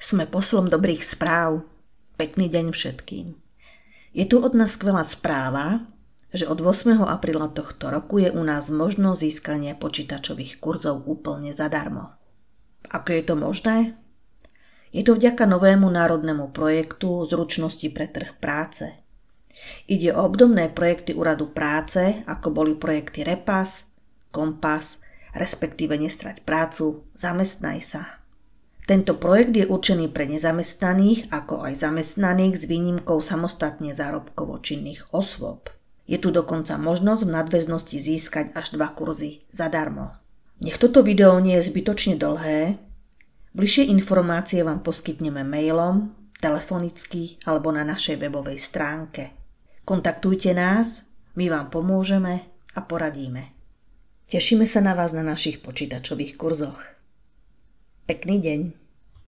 Sme poslom dobrých správ. Pekný deň všetkým. Je tu od nás skvelá správa, že od 8. apríla tohto roku je u nás možnosť získania počítačových kurzov úplne zadarmo. Ako je to možné? Je to vďaka novému národnému projektu Zručnosti pre trh práce. Ide o obdobné projekty Úradu práce, ako boli projekty REPAS, Kompas, respektíve Nestrať prácu, Zamestnaj sa. Tento projekt je určený pre nezamestnaných, ako aj zamestnaných s výnimkou samostatne zárobkovo činných osôb. Je tu dokonca možnosť v nadväznosti získať až 2 kurzy zadarmo. Nech toto video nie je zbytočne dlhé, bližšie informácie vám poskytneme mailom, telefonicky alebo na našej webovej stránke. Kontaktujte nás, my vám pomôžeme a poradíme. Tešíme sa na vás na našich počítačových kurzoch. Pekný deň.